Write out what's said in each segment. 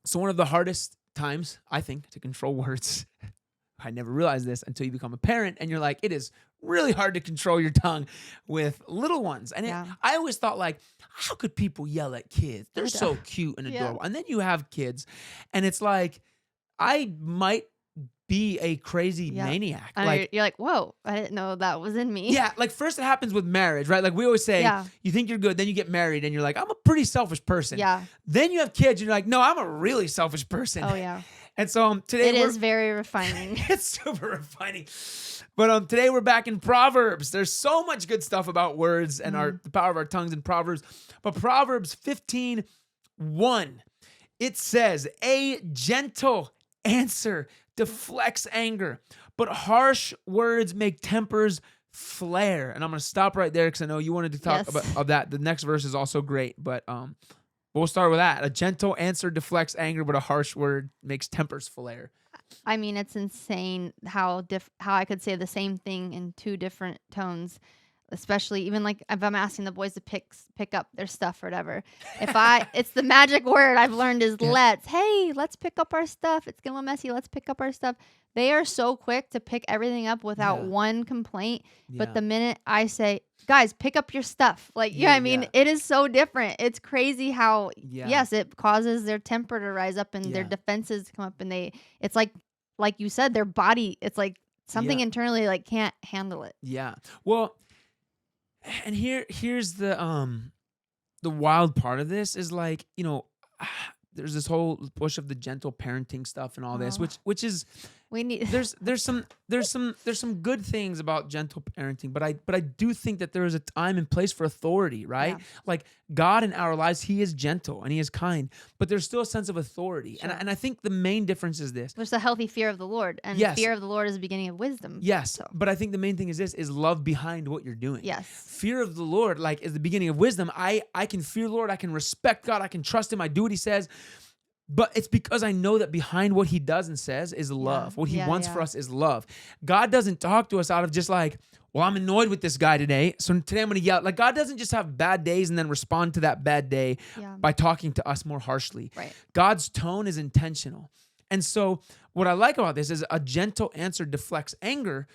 So one of the hardest times, I think, to control words, I never realized this until you become a parent and you're like, it is really hard to control your tongue with little ones. And I always thought like, how could people yell at kids? They're so cute and adorable. And then you have kids and it's like, I might be a crazy maniac. Like you're like, whoa, I didn't know that was in me. Yeah, like first it happens with marriage, right? Like we always say, you think you're good, then you get married and you're like, I'm a pretty selfish person. Yeah. Then you have kids and you're like, no, I'm a really selfish person. Oh yeah. And so today it is very refining. It's super refining. But today we're back in Proverbs. There's so much good stuff about words and the power of our tongues in Proverbs. But Proverbs 15:1, it says, a gentle answer deflects anger, but harsh words make tempers flare. And I'm going to stop right there because I know you wanted to talk about that. The next verse is also great, but we'll start with that. A gentle answer deflects anger, but a harsh word makes tempers flare. I mean, it's insane how I could say the same thing in two different tones. Especially even like if I'm asking the boys to pick up their stuff or whatever. It's the magic word I've learned is let's pick up our stuff. It's getting a little messy. Let's pick up our stuff. They are so quick to pick everything up without one complaint. Yeah. But the minute I say, guys, pick up your stuff. Like, it is so different. It's crazy how, yes, it causes their temper to rise up and their defenses to come up and it's like you said, their body, it's like something internally like can't handle it. Yeah. Well, and here's the wild part of this is like, there's this whole push of the gentle parenting stuff and all this, which is we need there's some good things about gentle parenting, but I do think that there is a time and place for authority, right? Yeah. Like God in our lives, He is gentle and He is kind, but there's still a sense of authority. Sure. And I think the main difference is this. There's a healthy fear of the Lord, and fear of the Lord is the beginning of wisdom. Yes, so. But I think the main thing is this, is love behind what you're doing. Yes. Fear of the Lord, like, is the beginning of wisdom. I can fear the Lord, I can respect God, I can trust Him, I do what He says. But it's because I know that behind what He does and says is love. What He wants for us is love. God doesn't talk to us out of just like, well, I'm annoyed with this guy today, so today I'm going to yell. Like, God doesn't just have bad days and then respond to that bad day by talking to us more harshly. Right. God's tone is intentional. And so what I like about this is a gentle answer deflects anger.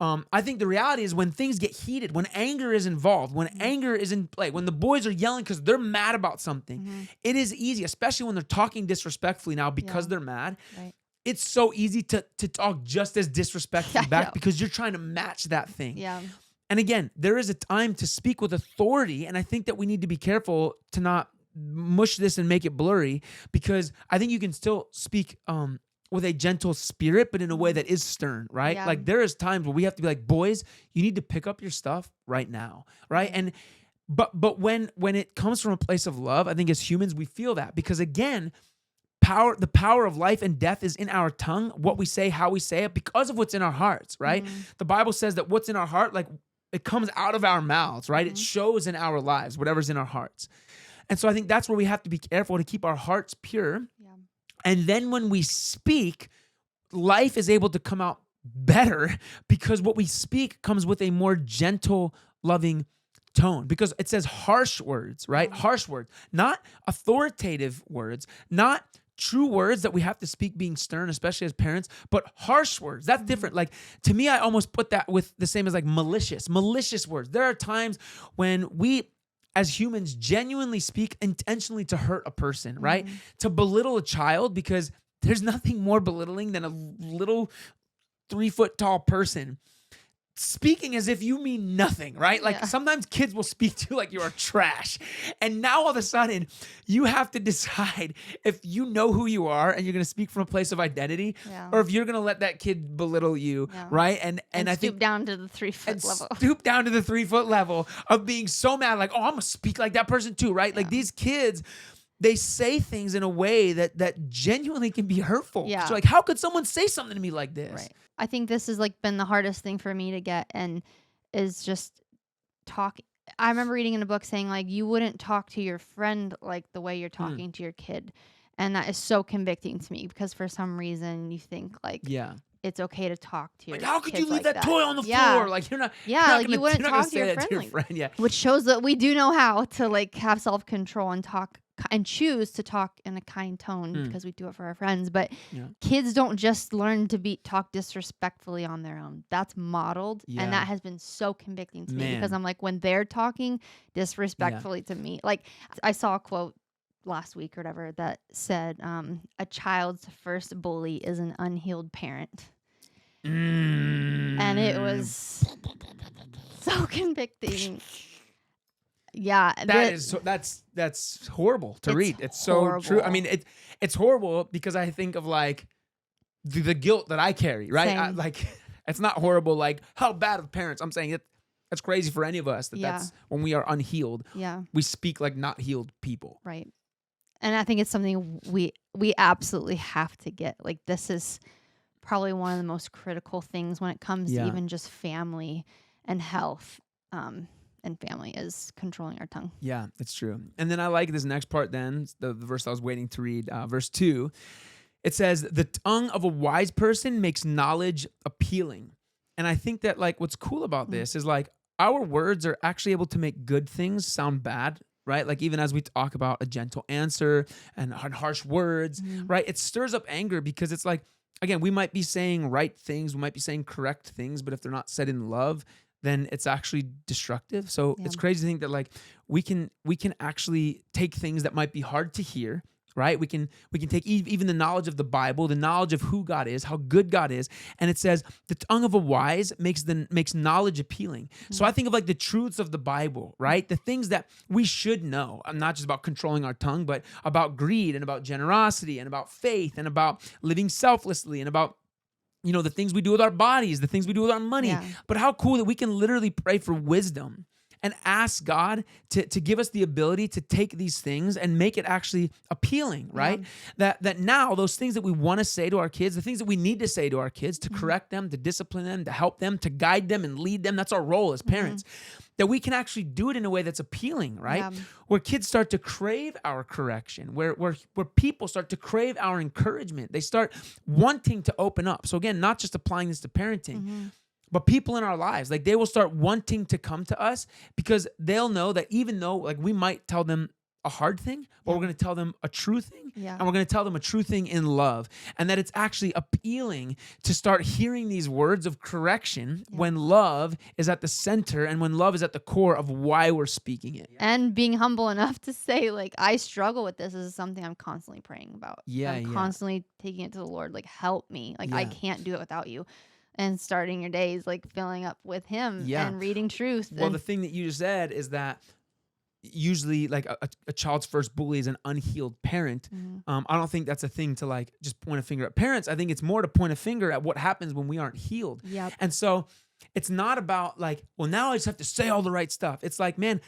I think the reality is when things get heated, when anger is involved, when anger is in play, when the boys are yelling because they're mad about something, it is easy, especially when they're talking disrespectfully now because they're mad. Right. It's so easy to talk just as disrespectfully back because you're trying to match that thing. Yeah. And again, there is a time to speak with authority, and I think that we need to be careful to not mush this and make it blurry, because I think you can still speak with a gentle spirit, but in a way that is stern, right? Yeah. Like there is times where we have to be like, boys, you need to pick up your stuff right now, right? And but when it comes from a place of love, I think as humans we feel that, because again, the power of life and death is in our tongue, what we say, how we say it, because of what's in our hearts, right? The Bible says that what's in our heart, like it comes out of our mouths, right? It shows in our lives, whatever's in our hearts. And so I think that's where we have to be careful to keep our hearts pure. And then when we speak, life is able to come out better because what we speak comes with a more gentle, loving tone. Because it says harsh words, right? Harsh words, not authoritative words, not true words that we have to speak being stern, especially as parents, but harsh words. That's different. Like to me, I almost put that with the same as like malicious words. There are times when we as humans genuinely speak intentionally to hurt a person, right? To belittle a child, because there's nothing more belittling than a little 3-foot tall person speaking as if you mean nothing, right? Like sometimes kids will speak to you like you are trash. And now all of a sudden you have to decide if you know who you are and you're going to speak from a place of identity or if you're going to let that kid belittle you, right? And I think stoop down to the 3-foot level. Stoop down to the 3-foot level of being so mad, like, oh, I'm going to speak like that person too, right? Like these kids, they say things in a way that genuinely can be hurtful. Yeah. So like, how could someone say something to me like this? Right. I think this has like been the hardest thing for me to get, and is just talk. I remember reading in a book saying like, you wouldn't talk to your friend like the way you're talking to your kid. And that is so convicting to me, because for some reason you think like, it's okay to talk to your like, how could you leave like that toy on the floor? Like you're not, like you wouldn't talk to your friend. Yeah. Which shows that we do know how to like have self-control and talk and choose to talk in a kind tone Mm. because we do it for our friends. But Yeah. kids don't just learn to talk disrespectfully on their own. That's modeled, and Yeah. that has been so convicting to me because Man. I'm like, when they're talking disrespectfully to me, like I saw a quote last week or whatever that said, a child's first bully is an unhealed parent. And it Mm. was so convicting. Yeah, That's horrible to It's read. It's so true. I horrible. mean, it's horrible because I think of like the guilt that I carry, right? Same. Like it's not horrible like how bad of parents. I'm saying that's crazy for any of us Yeah. that's when we are unhealed. Yeah, We speak like not healed people. right. And I think it's something we absolutely have to get. Like, this is probably one of the most critical things when it comes Yeah. to even just family and health. And family is controlling our tongue. Yeah, it's true. And then I like this next part then, the verse I was waiting to read, verse 2. It says, the tongue of a wise person makes knowledge appealing. And I think that like what's cool about this is like our words are actually able to make good things sound bad, right? Like even as we talk about a gentle answer and harsh words, right? It stirs up anger because it's like, again, we might be saying right things, we might be saying correct things, but if they're not said in love, then it's actually destructive. So Yeah. it's crazy to think that like we can actually take things that might be hard to hear, right? We can take even the knowledge of the Bible, the knowledge of who God is, how good God is, and it says the tongue of a wise makes knowledge appealing. So I think of like the truths of the Bible, right? The things that we should know, not just about controlling our tongue, but about greed and about generosity and about faith and about living selflessly and about the things we do with our bodies, the things we do with our money. Yeah. But how cool that we can literally pray for wisdom and ask God to give us the ability to take these things and make it actually appealing, right? That now those things that we want to say to our kids, the things that we need to say to our kids to correct them, to discipline them, to help them, to guide them and lead them, that's our role as parents. That we can actually do it in a way that's appealing, right? Yeah. Where kids start to crave our correction, where people start to crave our encouragement. They start wanting to open up. So again, not just applying this to parenting, but people in our lives, like they will start wanting to come to us because they'll know that even though like we might tell them a hard thing, but we're going to tell them a true thing, and we're going to tell them a true thing in love, and that it's actually appealing to start hearing these words of correction when love is at the center and when love is at the core of why we're speaking it. And being humble enough to say, like, I struggle with this. This is something I'm constantly praying about. Yeah, I'm constantly taking it to the Lord, like, help me. Like, I can't do it without you. And starting your days, like, filling up with Him and reading truth. Well, the thing that you just said is that usually like a child's first bully is an unhealed parent. I don't think that's a thing to like just point a finger at parents. I think it's more to point a finger at what happens when we aren't healed. Yep. And so it's not about like, well, now I just have to say all the right stuff. It's like, man,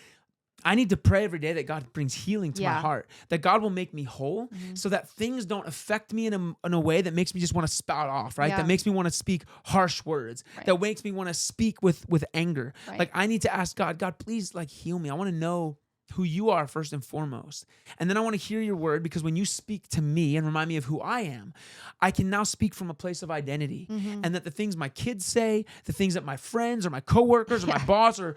I need to pray every day that God brings healing to my heart, that God will make me whole so that things don't affect me in a way that makes me just want to spout off, right? That makes me want to speak harsh words, that makes me want to speak with anger. Like I need to ask God, please like heal me. I want to know who you are first and foremost. And then I want to hear your word because when you speak to me and remind me of who I am, I can now speak from a place of identity. And that the things my kids say, the things that my friends or my coworkers or my boss or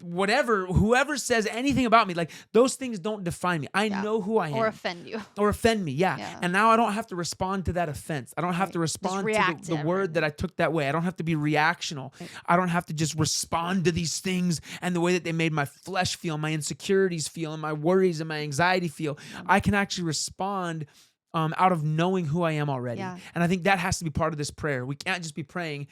whoever says anything about me, like those things don't define me. I know who I am. Or offend you. Or offend me, And now I don't have to respond to that offense. I don't have to respond to the word that I took that way. I don't have to be reactional. I don't have to just respond to these things and the way that they made my flesh feel, my insecurities feel, and my worries and my anxiety feel. I can actually respond out of knowing who I am already. And I think that has to be part of this prayer. We can't just be praying,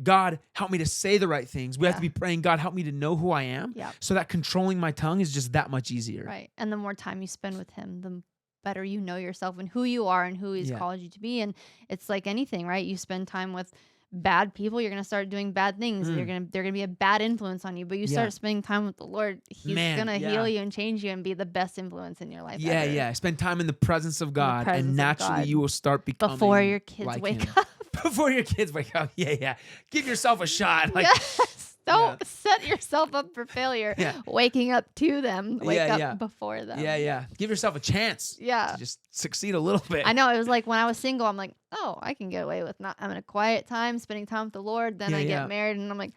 God, help me to say the right things. We have to be praying, God, help me to know who I am. So that controlling my tongue is just that much easier. Right. And the more time you spend with Him, the better you know yourself and who you are and who He's called you to be. And it's like anything, right? You spend time with bad people, you're going to start doing bad things. They're going to be a bad influence on you, but you start spending time with the Lord, He's going to heal you and change you and be the best influence in your life ever. Spend time in the presence of God and naturally you will start becoming before your kids like wake Him. up. Before your kids wake up. Give yourself a shot. Like, yes. Don't set yourself up for failure. Waking up to them. Wake up before them. Give yourself a chance. To just succeed a little bit. I know. It was like when I was single, I'm like, oh, I can get away with not having a quiet time, spending time with the Lord. Then I get married and I'm like,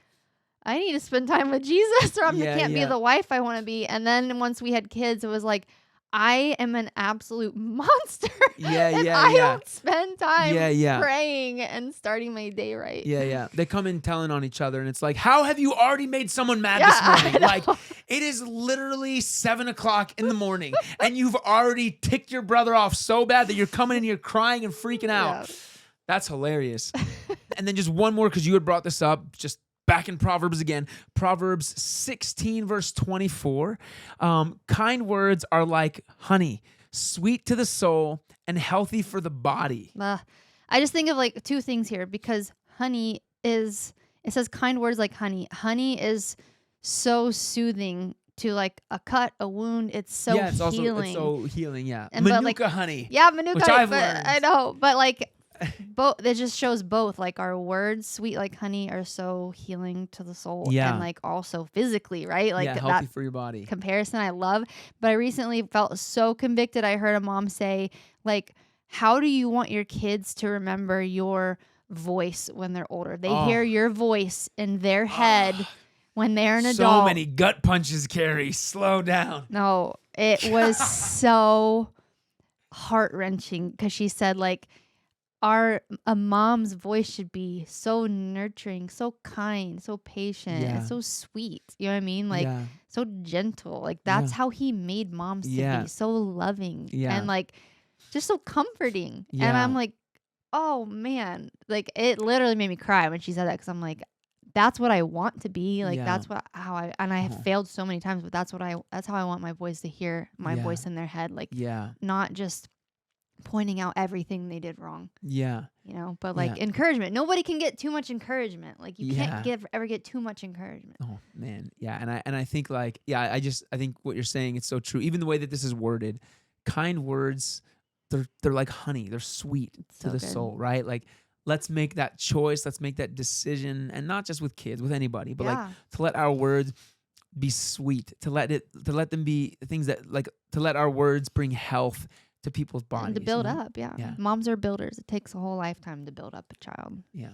I need to spend time with Jesus or I can't be the wife I want to be. And then once we had kids, it was like, I am an absolute monster Yeah, if yeah, I yeah. don't spend time Yeah, yeah. praying and starting my day right. Yeah, yeah. They come in telling on each other, and it's like, how have you already made someone mad Yeah, this I morning? Like, know. it is literally 7:00 in the morning, and you've already ticked your brother off so bad that you're coming in here crying and freaking out. Yeah. That's hilarious. And then just one more, because you had brought this up, just back in Proverbs again. Proverbs 16, verse 24. Kind words are like honey, sweet to the soul and healthy for the body. I just think of like two things here because honey is, it says kind words like honey. Honey is so soothing to like a cut, a wound. It's so Yeah, it's healing. also so healing, yeah. And but, like, Manuka honey. Yeah, Manuka. Which I've but learned. I know, but like both. It just shows both. Like our words, sweet like honey, are so healing to the soul, Yeah. and like also physically, right? Like Yeah, that healthy for your body. comparison I love. But I recently felt so convicted. I heard a mom say, like, how do you want your kids to remember your voice when they're older? They hear your voice in their head when they're an adult. So many gut punches, Carrie. Slow down. No, it was so heart-wrenching because she said, like, a mom's voice should be so nurturing, so kind, so patient, Yeah. and so sweet. You know what I mean? Like, Yeah. so gentle. Like, that's Yeah. how he made moms to Yeah. be. So loving. Yeah. And like just so comforting. And Yeah. I'm like, oh man. Like, it literally made me cry when she said that, because I'm like, that's what I want to be. Like, Yeah. that's how I have Uh-huh. failed so many times, but that's how I want my boys to hear my Yeah. voice in their head. Like, Yeah. not just pointing out everything they did wrong, Yeah. but like Yeah. encouragement. Nobody can get too much encouragement. Like, you Yeah. can't ever get too much encouragement. Oh man. Yeah. And I think like, yeah, I think what you're saying is so true. Even the way that this is worded, kind words, they're like honey. They're sweet It's to so the good. soul, right? Like, let's make that choice. Let's make that decision. And not just with kids, with anybody, but like Yeah. to let our words be sweet, to let them be things that, like, to let our words bring health to people's bodies. And to build you know? up, yeah. Yeah. Moms are builders. It takes a whole lifetime to build up a child. Yeah.